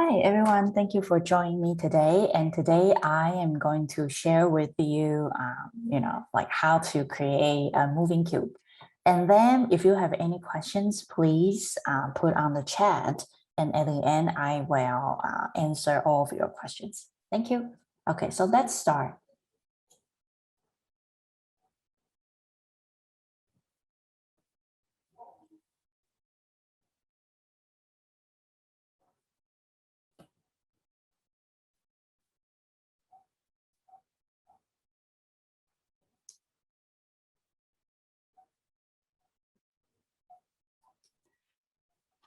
Hi, everyone. Thank you for joining me today. And today I am going to share with you, like how to create a moving cube. And then if you have any questions, please put on the chat. And at the end, I will answer all of your questions. Thank you. Okay, so let's start.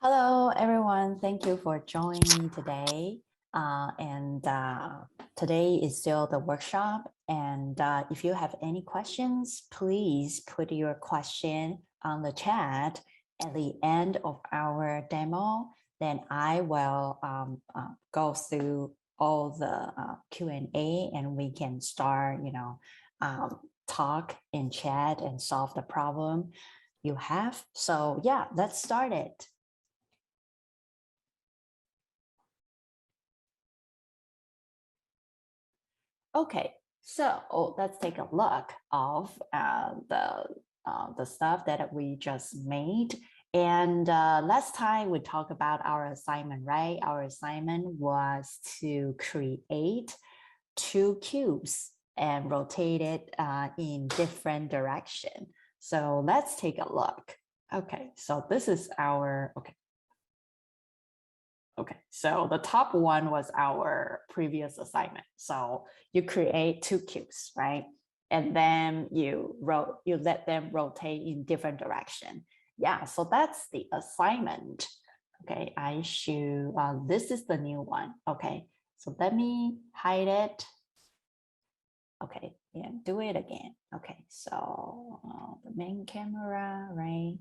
Hello, everyone. Thank you for joining me today. Today is still the workshop. And if you have any questions, please put your question on the chat at the end of our demo. Then I will go through all the Q&A and we can start, talk and chat and solve the problem you have. So yeah, let's start it. Okay, so let's take a look of the stuff that we just made. And last time we talked about our assignment, right? Our assignment was to create 2 cubes and rotate it in different direction. So let's take a look. Okay, so this is our, Okay, so the top one was our previous assignment. So you create 2 cubes, right? And then you let them rotate in different direction. Yeah, so that's the assignment. Okay, I should, this is the new one. Okay, so let me hide it. Okay, and do it again. Okay, so the main camera, right?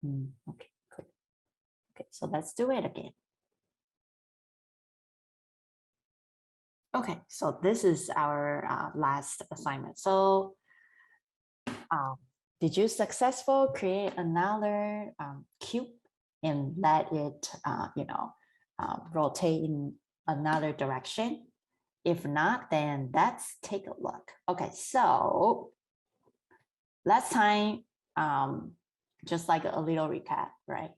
Okay, good. Okay, so let's do it again. Okay, so this is our last assignment. So did you successfully create another cube and let it, rotate in another direction? If not, then let's take a look. Okay, so last time, just like a little recap, right?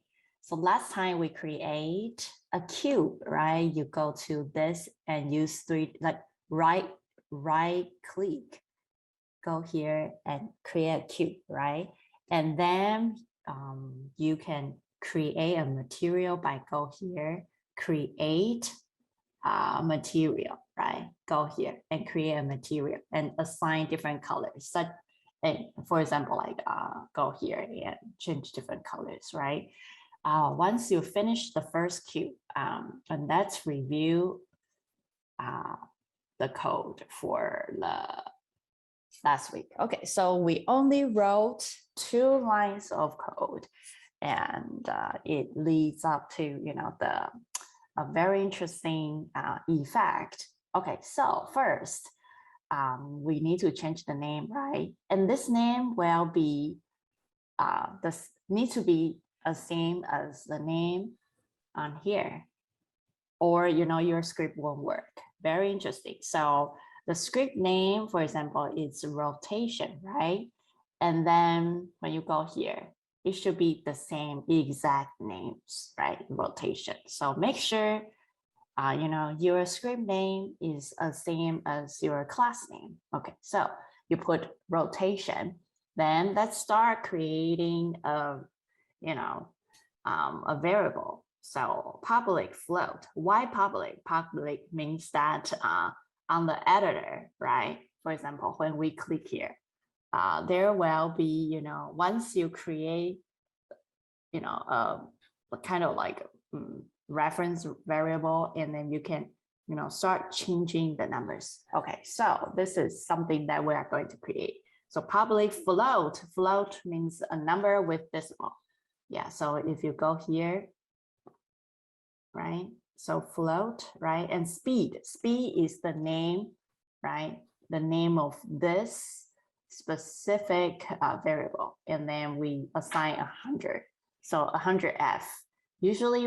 So last time we create a cube, right? You go to this and use right click, go here and create a cube, right? And then you can create a material by go here, create material, right? Go here and create a material and assign different colors. So, for example, like go here and change different colors, right? Once you finish the first cube, and let's review the code for the last week. Okay, so we only wrote 2 lines of code, and it leads up to a very interesting effect. Okay, so first, we need to change the name, right? And this name will be this needs to be the same as the name on here, or your script won't work. Very interesting. So the script name, for example, is rotation, right? And then when you go here, it should be the same exact names, right? Rotation. So make sure your script name is the same as your class name. Okay, so you put rotation. Then let's start creating a variable. So public float. Why public? Public means that on the editor, right? For example, when we click here, there will be, once you create, kind of like reference variable, and then you can, start changing the numbers. Okay, so this is something that we are going to create. So public float, float means a number with decimal. Yeah, so if you go here, right? So float, right? And speed, speed is the name, right? The name of this specific variable. And then we assign 100. So 100F. Usually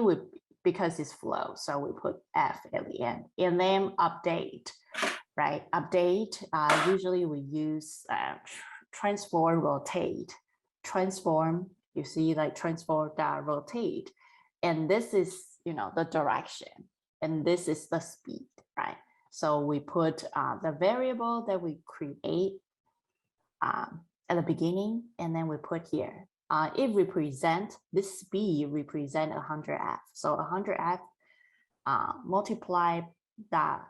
because it's flow. So we put F at the end, and then update, right? Update, usually we use transform, rotate, transform, you see like transform, rotate. And this is, you know, the direction, and this is the speed, right? So we put the variable that we create at the beginning, and then we put here. It represent, this speed represent 100F. So 100F multiply that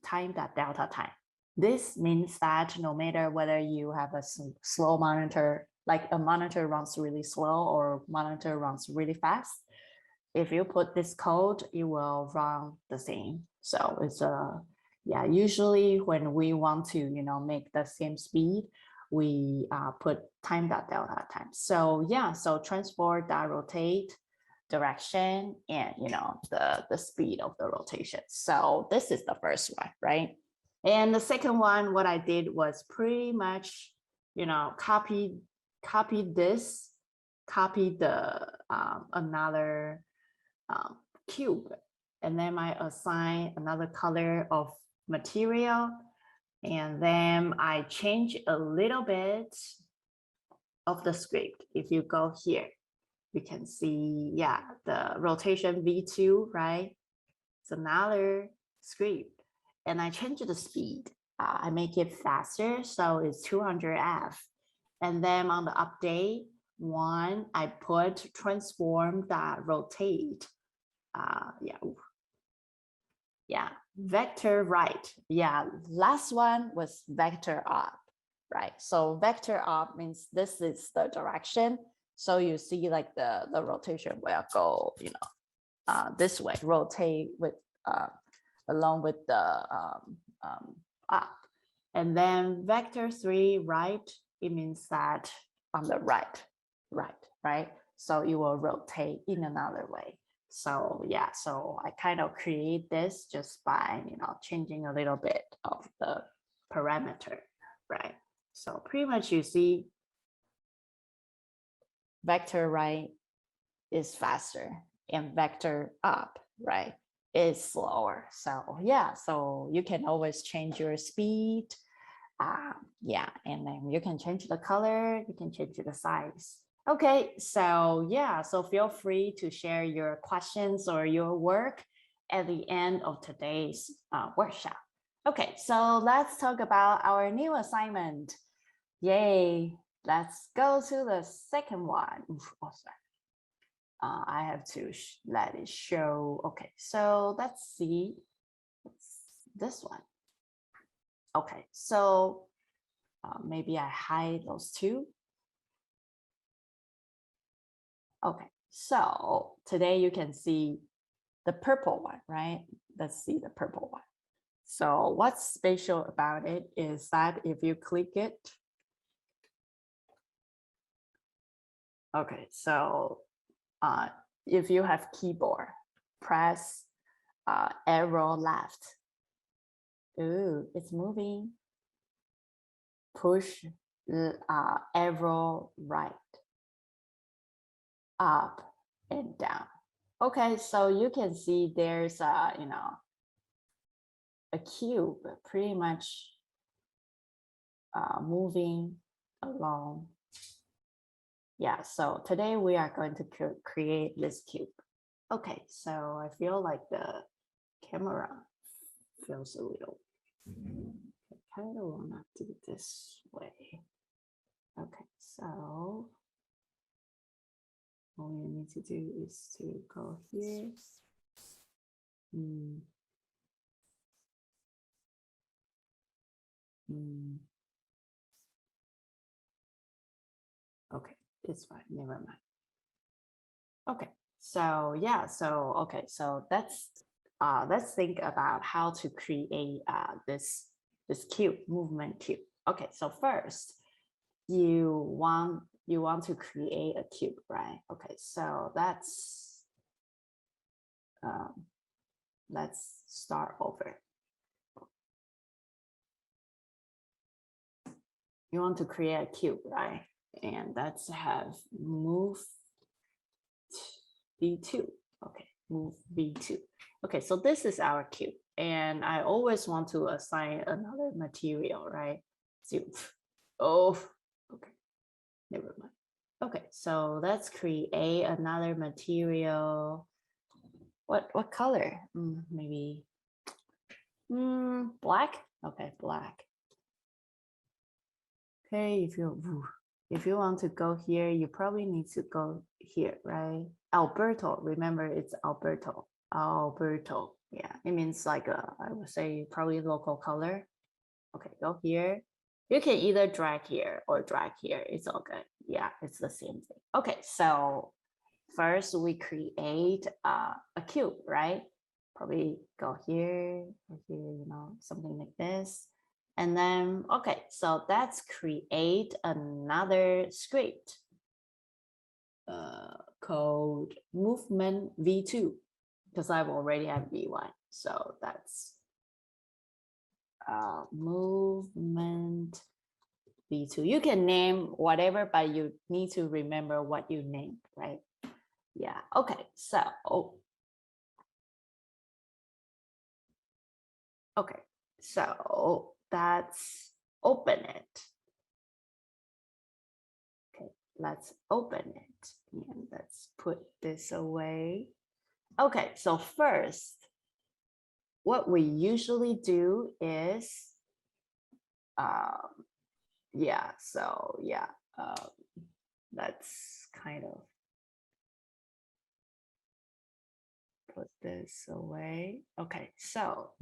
time, that delta time. This means that no matter whether you have a slow monitor, like a monitor runs really slow or monitor runs really fast, if you put this code, it will run the same. So it's yeah, usually when we want to, you know, make the same speed, we put time dot delta time. So yeah, so transform dot rotate, direction, and you know, the speed of the rotation. So this is the first one, right? And the second one, what I did was pretty much, you know, copy this, copy the another cube, and then I assign another color of material, and then I change a little bit of the script. If you go here, you can see, yeah, the rotation V2, right? It's another script, and I change the speed. I make it faster, so it's 200F. And then on the update one, I put transform dot rotate. Yeah, vector right. Yeah, last one was vector up, right? So vector up means this is the direction. So you see like the rotation will go, you know, this way, rotate with along with the up. And then vector 3 right, it means that on the right? So it will rotate in another way. So yeah, so I kind of create this just by, you know, changing a little bit of the parameter, right? So pretty much you see vector right is faster and vector up, right, is slower. So yeah, so you can always change your speed. Yeah, and then you can change the color, you can change the size. Okay, so yeah, so feel free to share your questions or your work at the end of today's workshop. Okay, so let's talk about our new assignment. Yay, let's go to the second one. Oof, oh, sorry. I have to let it show. Okay, so let's see. It's this one. Okay, so maybe I hide those two. Okay, so today you can see the purple one, right? Let's see the purple one. So what's special about it is that if you click it, okay, so if you have keyboard, press arrow left. Ooh, it's moving. Push arrow right, up and down. Okay, so you can see there's you know, a cube pretty much moving along. Yeah, so today we are going to create this cube. Okay, so I feel like the camera feels a little, I kind of want to do it this way. Okay, so all you need to do is to go here. Okay, it's fine, never mind. Okay, so yeah, so okay, so let's think about how to create this cube, movement cube. Okay, so first you want to create a cube, right? Okay, so let's start over. You want to create a cube, right? And let's have move V2. Okay, move V2. Okay, so this is our cube. And I always want to assign another material, right? So, oh, okay, never mind. Okay, so let's create another material. What color? Maybe black. Okay, black. Okay, if you want to go here, you probably need to go here, right? Alberto, remember it's Alberto. Alberto, yeah, it means like I would say probably local color. Okay, go here. You can either drag here or drag here. It's all good. Yeah, it's the same thing. Okay, so first we create a cube, right? Probably go here or here, you know, something like this. And then, okay, so let's create another script called movement V2 because I've already have V1. So that's movement V2. You can name whatever, but you need to remember what you named, right? Yeah, okay, so okay, so that's open it. Okay, let's open it and let's put this away. Okay, so first, what we usually do is, yeah, so yeah, let's kind of put this away. Okay, so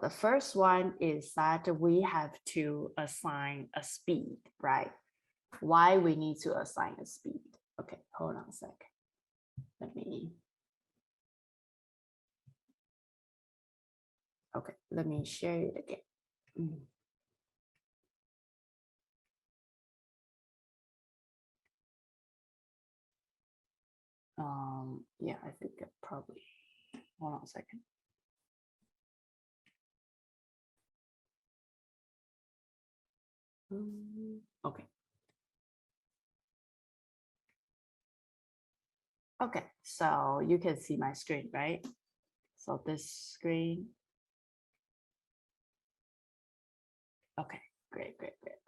the first one is that we have to assign a speed, right? Why we need to assign a speed? Okay, hold on a sec. Let me share it again. Yeah, I think that probably, hold on a second. Okay. Okay, so you can see my screen, right? So this screen. Okay, great.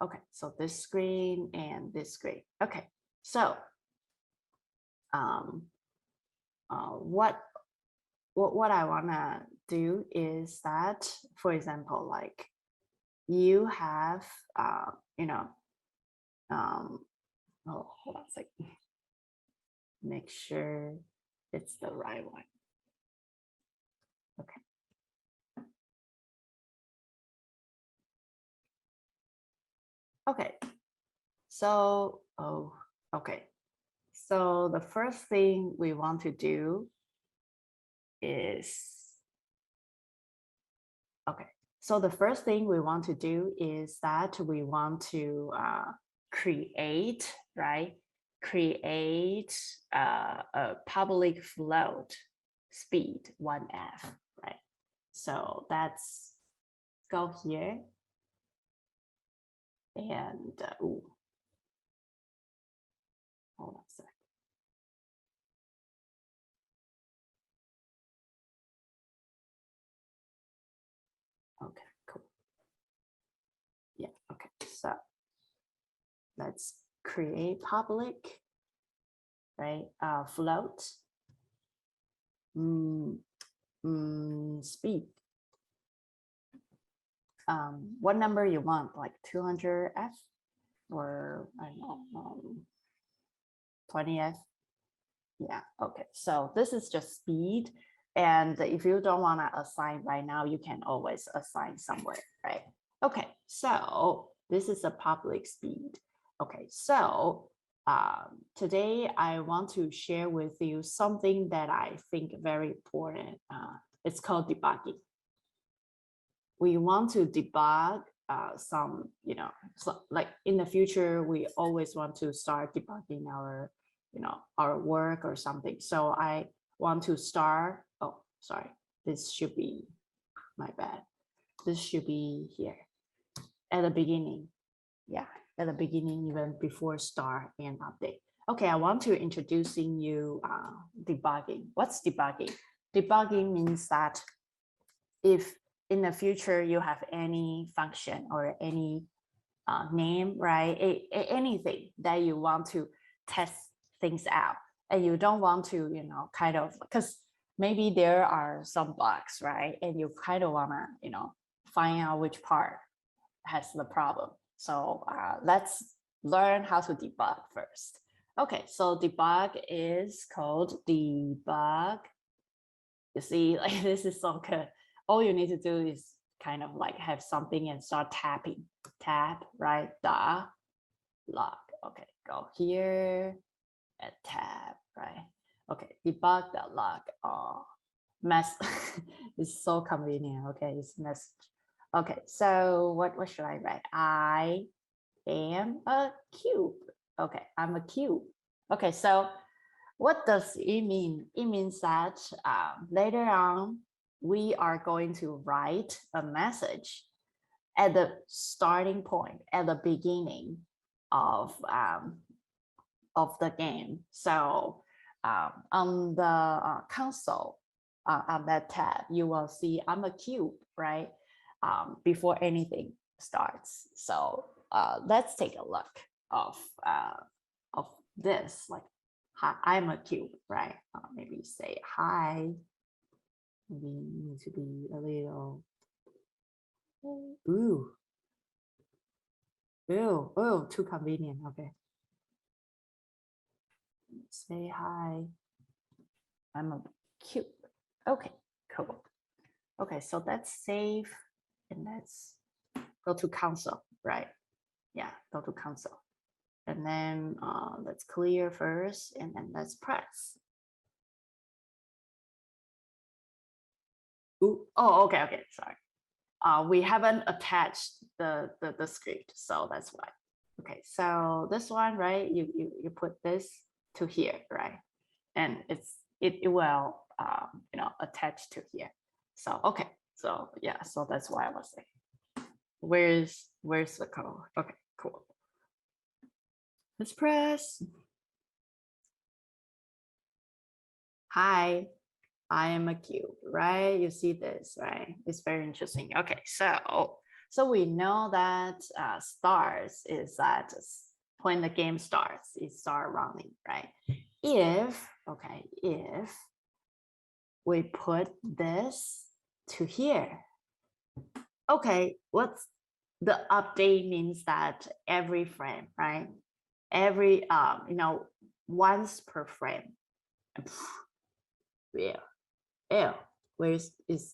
Okay, so this screen and this screen. Okay, so what I wanna do is that, for example, like you have, you know, oh, hold on a second. Make sure it's the right one. Okay. Okay. So, okay. So the first thing we want to do is, okay. So the first thing we want to do is that we want to create, right? Create a public float speed 1F, right? So that's go here and hold on a sec. Okay, cool. Yeah, okay, so let's create public, right? Float speed. What number you want, like 200F or I don't know, 20F? Yeah, okay, so this is just speed. And if you don't want to assign right now, you can always assign somewhere, right? Okay, so this is a public speed. Okay, so today I want to share with you something that I think very important. It's called debugging. We want to debug some, you know, so like in the future, we always want to start debugging our, you know, our work or something. So I want to start, oh, sorry, this should be, my bad. This should be here at the beginning. Yeah, at the beginning, even before start and update. Okay, I want to introducing you debugging. What's debugging? Debugging means that if in the future you have any function or any name, right? Anything that you want to test things out, and you don't want to, you know, kind of, because maybe there are some bugs, right? And you kind of wanna, you know, find out which part has the problem. So let's learn how to debug first. Okay, so debug is called debug. You see, like this is so good. All you need to do is kind of like have something and start tapping. Tap, right? The log. Okay, go here and tap, right? Okay, debug the log. Oh, mess. It's so convenient. Okay, it's message. Okay, so what should I write? I am a cube. Okay, I'm a cube. Okay, so what does it mean? It means that later on, we are going to write a message at the starting point, at the beginning of the game. So on the console, on that tab, you will see I'm a cube, right? Before anything starts. So let's take a look of this. Like, hi, I'm a cube, right? Maybe say hi. Maybe need to be a little. Ooh, too convenient. Okay. Say hi. I'm a cube. Okay, cool. Okay, so let's save and let's go to console, right? Yeah, go to console. And then let's clear first and then let's press. Ooh, oh, okay, sorry. We haven't attached the script, so that's why. Okay, so this one, right? You put this to here, right? And it will you know, attach to here. So okay, so yeah, so that's why I was saying, where's the code? Okay, cool. Let's press. Hi, I am a cube, right? You see this, right? It's very interesting. Okay, so we know that starts is that when the game starts, it starts running, right? If we put this to here, okay, what's the update means that every frame, right? Every you know, once per frame. Yeah. Where is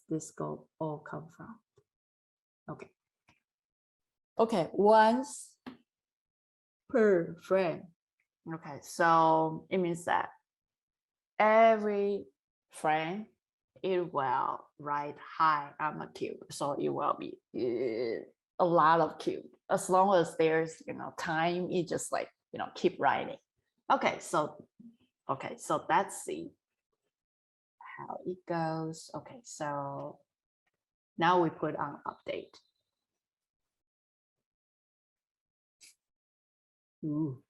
this go all come from? Okay, once per frame. Okay, so it means that every frame it will write hi, I'm a cube. So it will be a lot of cube. As long as there's, you know, time, it just like, you know, keep writing. Okay, so let's see how it goes. Okay, so now we put on update. Ooh.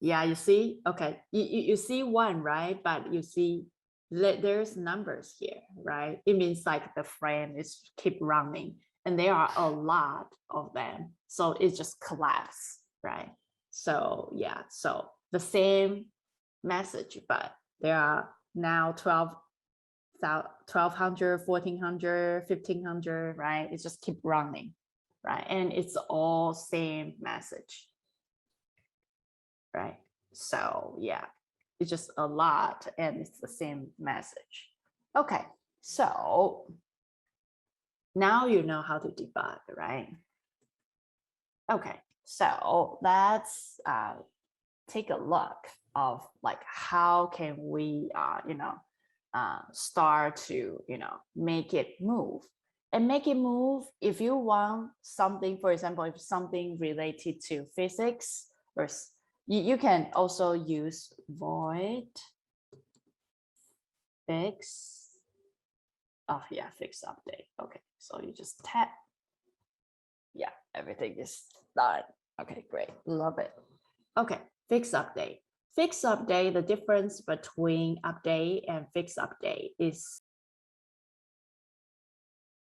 Yeah, you see, okay, you see one, right? But you see there's numbers here, right? It means like the frame is keep running and there are a lot of them. So it just collapse, right? So yeah, so the same message, but there are now 1200, 1400, 1500, right? It just keep running, right? And it's all same message. Right? So yeah, it's just a lot and it's the same message. Okay, so now you know how to debug, right? Okay, so let's take a look of like how can we you know, start to, you know, make it move. And make it move, if you want something, for example, if something related to physics, or you can also use void fix. Oh yeah, fix update. Okay, so you just tap. Yeah, everything is done. Okay, great, love it. Okay, fixed update. Fixed update, the difference between update and fixed update is